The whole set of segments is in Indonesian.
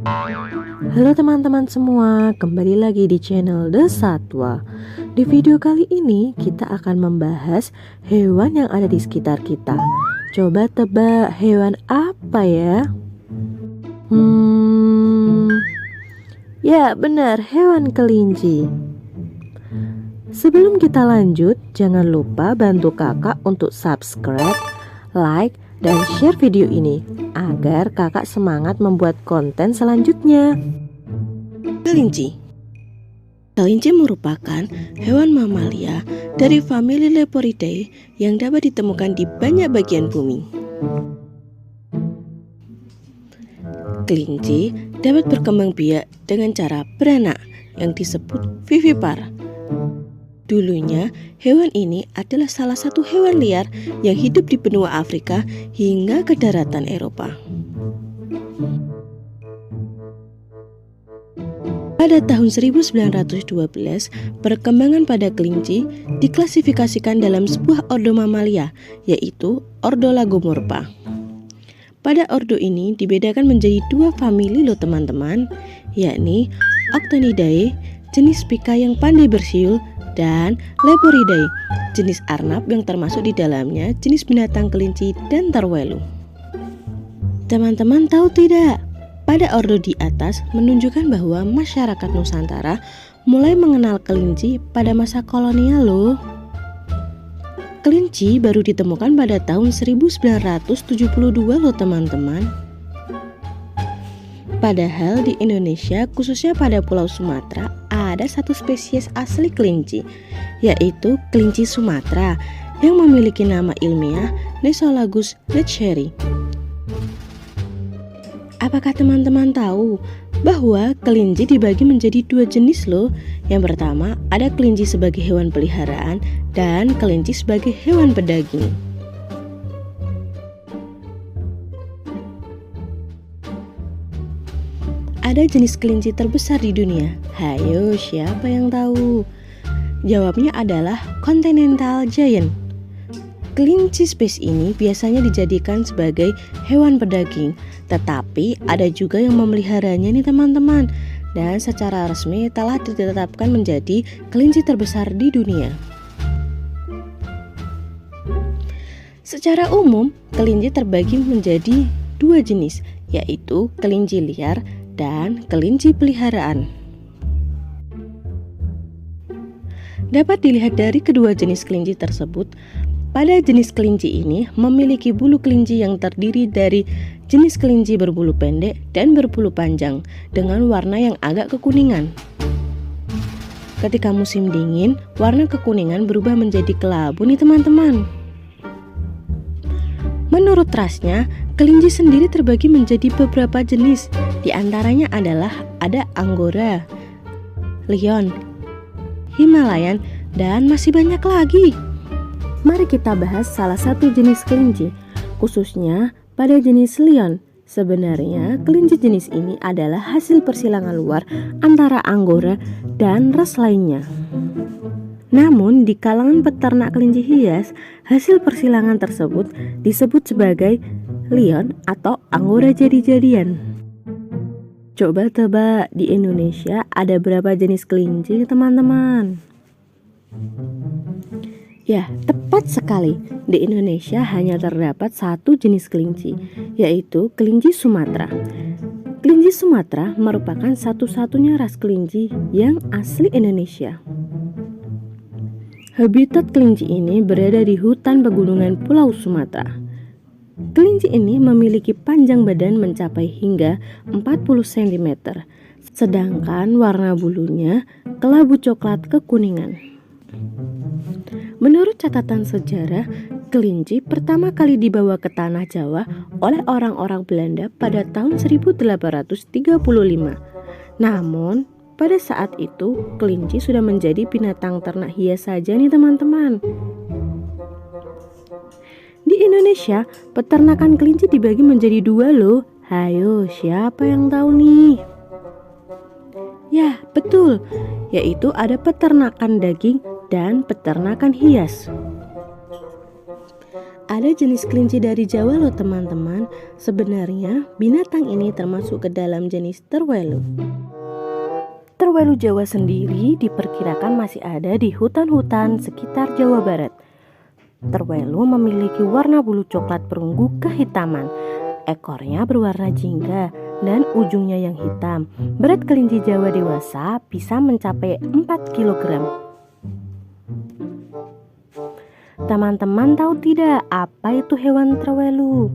Halo teman-teman semua, kembali lagi di channel The Satwa. Di video kali ini kita akan membahas hewan yang ada di sekitar kita. Coba tebak hewan apa ya? Ya benar, hewan kelinci. Sebelum kita lanjut, jangan lupa bantu kakak untuk subscribe, like, dan share video ini agar kakak semangat membuat konten selanjutnya. Kelinci. Kelinci merupakan hewan mamalia dari famili Leporidae yang dapat ditemukan di banyak bagian bumi. Kelinci dapat berkembang biak dengan cara beranak yang disebut vivipar. Dulunya, hewan ini adalah salah satu hewan liar yang hidup di benua Afrika hingga ke daratan Eropa. Pada tahun 1912, perkembangan pada kelinci diklasifikasikan dalam sebuah ordo mamalia, yaitu ordo Lagomorpha. Pada ordo ini dibedakan menjadi dua famili loh teman-teman, yakni Octonidae, jenis pika yang pandai bersiul, dan Leporidae, jenis arnab yang termasuk di dalamnya jenis binatang kelinci dan terwelu. Teman-teman tahu tidak? Pada ordo di atas menunjukkan bahwa masyarakat Nusantara mulai mengenal kelinci pada masa kolonial loh. Kelinci baru ditemukan pada tahun 1972 loh teman-teman. Padahal di Indonesia, khususnya pada Pulau Sumatera, ada satu spesies asli kelinci, yaitu kelinci Sumatera yang memiliki nama ilmiah Nesolagus netscheri. Apakah teman-teman tahu bahwa kelinci dibagi menjadi dua jenis loh? Yang pertama ada kelinci sebagai hewan peliharaan dan kelinci sebagai hewan pedaging. Ada jenis kelinci terbesar di dunia. Hayo, siapa yang tahu? Jawabnya adalah Continental Giant. Kelinci spesies ini biasanya dijadikan sebagai hewan pedaging, tetapi ada juga yang memeliharanya nih teman-teman. Dan secara resmi telah ditetapkan menjadi kelinci terbesar di dunia. Secara umum, kelinci terbagi menjadi dua jenis, yaitu kelinci liar dan kelinci peliharaan. Dapat dilihat dari kedua jenis kelinci tersebut, pada jenis kelinci ini memiliki bulu kelinci yang terdiri dari jenis kelinci berbulu pendek dan berbulu panjang dengan warna yang agak kekuningan. Ketika musim dingin, warna kekuningan berubah menjadi kelabu nih teman-teman. Menurut rasnya, kelinci sendiri terbagi menjadi beberapa jenis. Di antaranya adalah ada Angora, Lion, Himalayan, dan masih banyak lagi. Mari kita bahas salah satu jenis kelinci, khususnya pada jenis Lion. Sebenarnya, kelinci jenis ini adalah hasil persilangan luar antara Angora dan ras lainnya. Namun, di kalangan peternak kelinci hias, hasil persilangan tersebut disebut sebagai Lion atau Angora jadi-jadian. Coba tebak, di Indonesia ada berapa jenis kelinci teman-teman? Ya, tepat sekali. Di Indonesia hanya terdapat satu jenis kelinci, yaitu kelinci Sumatera. Kelinci Sumatera merupakan satu-satunya ras kelinci yang asli Indonesia. Habitat kelinci ini berada di hutan pegunungan Pulau Sumatera. Kelinci ini memiliki panjang badan mencapai hingga 40 cm, sedangkan warna bulunya kelabu coklat kekuningan. Menurut catatan sejarah, kelinci pertama kali dibawa ke tanah Jawa oleh orang-orang Belanda pada tahun 1835. Namun, pada saat itu, kelinci sudah menjadi binatang ternak hias saja nih teman-teman. Di Indonesia, peternakan kelinci dibagi menjadi dua loh. Hayo, siapa yang tahu nih? Ya, betul. Yaitu ada peternakan daging dan peternakan hias. Ada jenis kelinci dari Jawa loh teman-teman. Sebenarnya binatang ini termasuk ke dalam jenis terwelu. Terwelu Jawa sendiri diperkirakan masih ada di hutan-hutan sekitar Jawa Barat. Terwelu memiliki warna bulu coklat perunggu kehitaman. Ekornya berwarna jingga dan ujungnya yang hitam. Berat kelinci Jawa dewasa bisa mencapai 4 kg. Teman-teman tahu tidak apa itu hewan terwelu?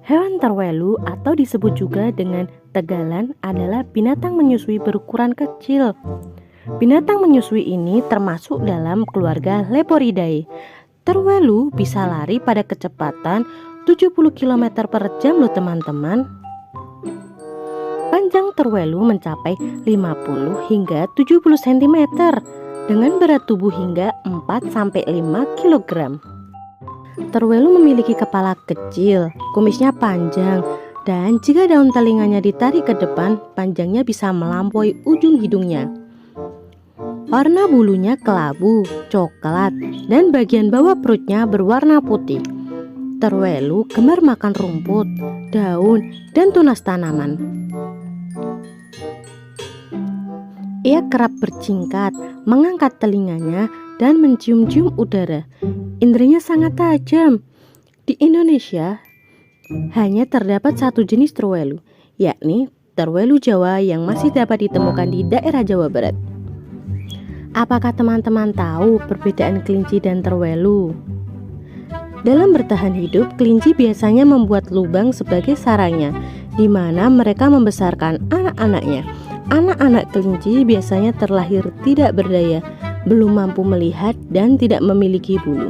Hewan terwelu atau disebut juga dengan tegalan adalah binatang menyusui berukuran kecil. Binatang menyusui ini termasuk dalam keluarga Leporidae. Terwelu bisa lari pada kecepatan 70 km per jam loh teman-teman. Panjang terwelu mencapai 50 hingga 70 cm dengan berat tubuh hingga 4-5 kg. Terwelu memiliki kepala kecil, kumisnya panjang, dan jika daun telinganya ditarik ke depan, panjangnya bisa melampaui ujung hidungnya. Warna bulunya kelabu, coklat, dan bagian bawah perutnya berwarna putih. Terwelu gemar makan rumput, daun, dan tunas tanaman. Ia kerap berjingkat, mengangkat telinganya, dan mencium-cium udara. Indrinya sangat tajam. Di Indonesia hanya terdapat satu jenis terwelu, yakni terwelu Jawa yang masih dapat ditemukan di daerah Jawa Barat. Apakah teman-teman tahu perbedaan kelinci dan terwelu? Dalam bertahan hidup, kelinci biasanya membuat lubang sebagai sarangnya, di mana mereka membesarkan anak-anaknya. Anak-anak kelinci biasanya terlahir tidak berdaya, belum mampu melihat, dan tidak memiliki bulu.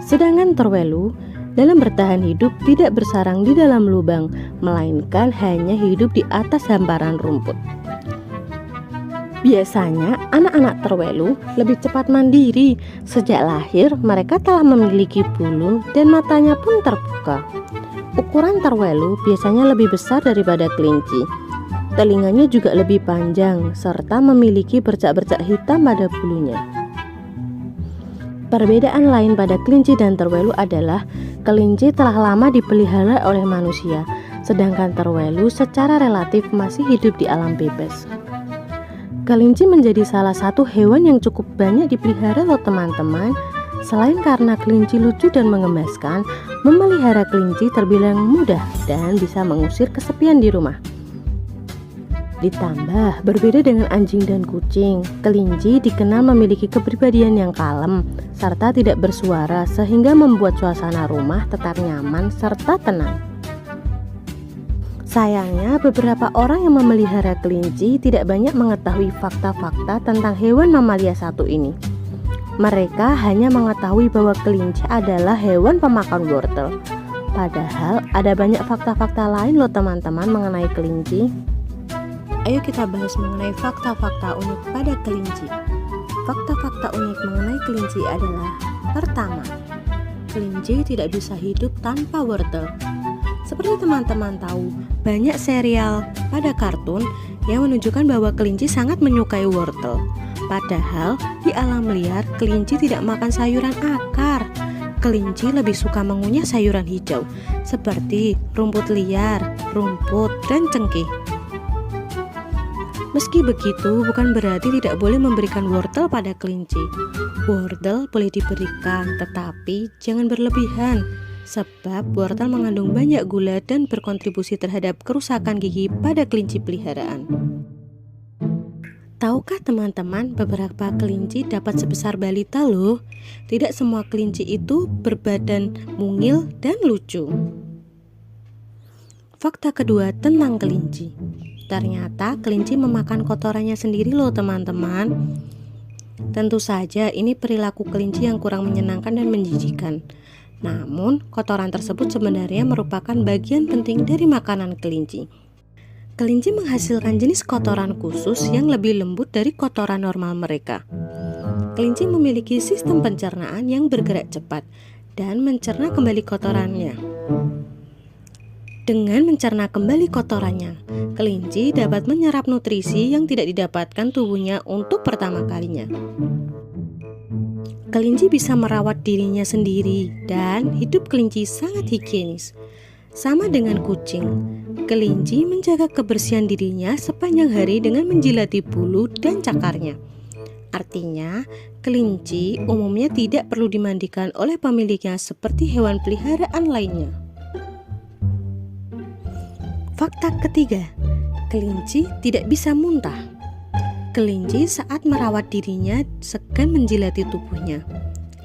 Sedangkan terwelu dalam bertahan hidup tidak bersarang di dalam lubang, melainkan hanya hidup di atas hamparan rumput. Biasanya anak-anak terwelu lebih cepat mandiri. Sejak lahir mereka telah memiliki bulu dan matanya pun terbuka. Ukuran terwelu biasanya lebih besar daripada kelinci. Telinganya juga lebih panjang serta memiliki bercak-bercak hitam pada bulunya. Perbedaan lain pada kelinci dan terwelu adalah kelinci telah lama dipelihara oleh manusia, sedangkan terwelu secara relatif masih hidup di alam bebas. Kelinci menjadi salah satu hewan yang cukup banyak dipelihara loh teman-teman. Selain karena kelinci lucu dan mengemaskan, memelihara kelinci terbilang mudah dan bisa mengusir kesepian di rumah. Ditambah, berbeda dengan anjing dan kucing, kelinci dikenal memiliki kepribadian yang kalem serta tidak bersuara sehingga membuat suasana rumah tetap nyaman serta tenang. Sayangnya, beberapa orang yang memelihara kelinci tidak banyak mengetahui fakta-fakta tentang hewan mamalia satu ini. Mereka hanya mengetahui bahwa kelinci adalah hewan pemakan wortel. Padahal ada banyak fakta-fakta lain loh teman-teman mengenai kelinci. Ayo kita bahas mengenai fakta-fakta unik pada kelinci. Fakta-fakta unik mengenai kelinci adalah: pertama, kelinci tidak bisa hidup tanpa wortel. Seperti teman-teman tahu, banyak serial pada kartun yang menunjukkan bahwa kelinci sangat menyukai wortel. Padahal di alam liar, kelinci tidak makan sayuran akar. Kelinci lebih suka mengunyah sayuran hijau seperti rumput liar, rumput, dan cengkeh. Meski begitu, bukan berarti tidak boleh memberikan wortel pada kelinci. Wortel boleh diberikan, tetapi jangan berlebihan, sebab wortel mengandung banyak gula dan berkontribusi terhadap kerusakan gigi pada kelinci peliharaan. Tahukah teman-teman, beberapa kelinci dapat sebesar balita loh. Tidak semua kelinci itu berbadan mungil dan lucu. Fakta kedua tentang kelinci. Ternyata kelinci memakan kotorannya sendiri loh teman-teman. Tentu saja ini perilaku kelinci yang kurang menyenangkan dan menjijikan. Namun kotoran tersebut sebenarnya merupakan bagian penting dari makanan kelinci. Kelinci menghasilkan jenis kotoran khusus yang lebih lembut dari kotoran normal mereka. Kelinci memiliki sistem pencernaan yang bergerak cepat dan mencerna kembali kotorannya. Dengan mencerna kembali kotorannya, kelinci dapat menyerap nutrisi yang tidak didapatkan tubuhnya untuk pertama kalinya. Kelinci bisa merawat dirinya sendiri dan hidup kelinci sangat higienis. Sama dengan kucing, kelinci menjaga kebersihan dirinya sepanjang hari dengan menjilati bulu dan cakarnya. Artinya, kelinci umumnya tidak perlu dimandikan oleh pemiliknya seperti hewan peliharaan lainnya. Fakta ketiga, kelinci tidak bisa muntah. Kelinci saat merawat dirinya segan menjilati tubuhnya,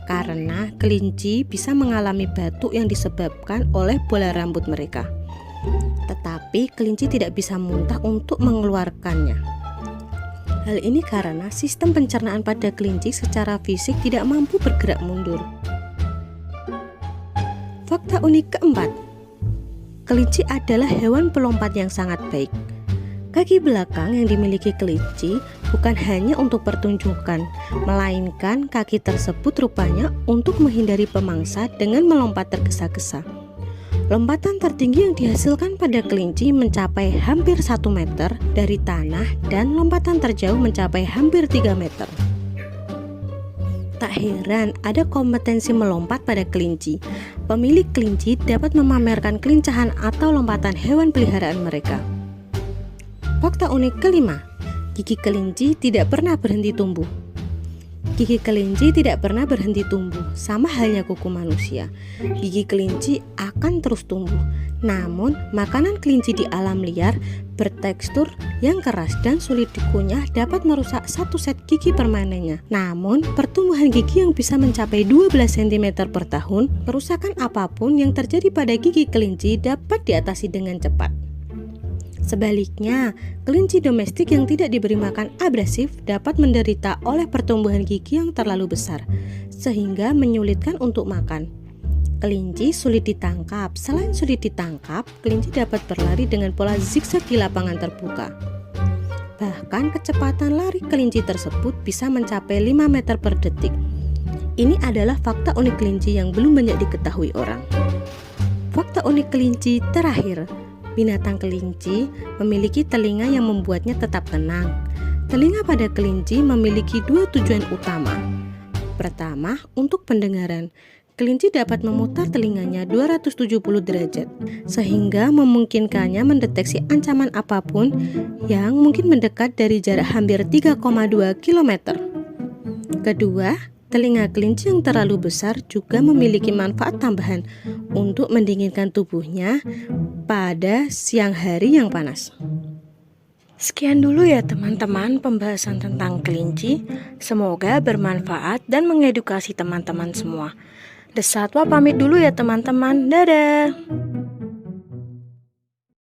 karena kelinci bisa mengalami batuk yang disebabkan oleh bola rambut mereka. Tetapi kelinci tidak bisa muntah untuk mengeluarkannya. Hal ini karena sistem pencernaan pada kelinci secara fisik tidak mampu bergerak mundur. Fakta unik keempat, kelinci adalah hewan pelompat yang sangat baik. Kaki belakang yang dimiliki kelinci bukan hanya untuk pertunjukan, melainkan kaki tersebut rupanya untuk menghindari pemangsa dengan melompat tergesa-gesa. Lompatan tertinggi yang dihasilkan pada kelinci mencapai hampir 1 meter dari tanah dan lompatan terjauh mencapai hampir 3 meter. Tak heran ada kompetensi melompat pada kelinci. Pemilik kelinci dapat memamerkan kelincahan atau lompatan hewan peliharaan mereka. Fakta unik kelima, gigi kelinci tidak pernah berhenti tumbuh. Gigi kelinci tidak pernah berhenti tumbuh, sama halnya kuku manusia. Gigi kelinci akan terus tumbuh. Namun, makanan kelinci di alam liar bertekstur yang keras dan sulit dikunyah dapat merusak satu set gigi permanennya. Namun, pertumbuhan gigi yang bisa mencapai 12 cm per tahun, kerusakan apapun yang terjadi pada gigi kelinci dapat diatasi dengan cepat. Sebaliknya, kelinci domestik yang tidak diberi makan abrasif dapat menderita oleh pertumbuhan gigi yang terlalu besar, sehingga menyulitkan untuk makan. Kelinci sulit ditangkap. Selain sulit ditangkap, kelinci dapat berlari dengan pola zigzag di lapangan terbuka. Bahkan kecepatan lari kelinci tersebut bisa mencapai 5 meter per detik. Ini adalah fakta unik kelinci yang belum banyak diketahui orang. Fakta unik kelinci terakhir, binatang kelinci memiliki telinga yang membuatnya tetap tenang. Telinga pada kelinci memiliki 2 tujuan utama. Pertama, untuk pendengaran. Kelinci dapat memutar telinganya 270 derajat, sehingga memungkinkannya mendeteksi ancaman apapun yang mungkin mendekat dari jarak hampir 3,2 km. Kedua, telinga kelinci yang terlalu besar juga memiliki manfaat tambahan untuk mendinginkan tubuhnya pada siang hari yang panas. Sekian dulu ya teman-teman pembahasan tentang kelinci. Semoga bermanfaat dan mengedukasi teman-teman semua. Desatwa pamit dulu ya teman-teman. Dadah.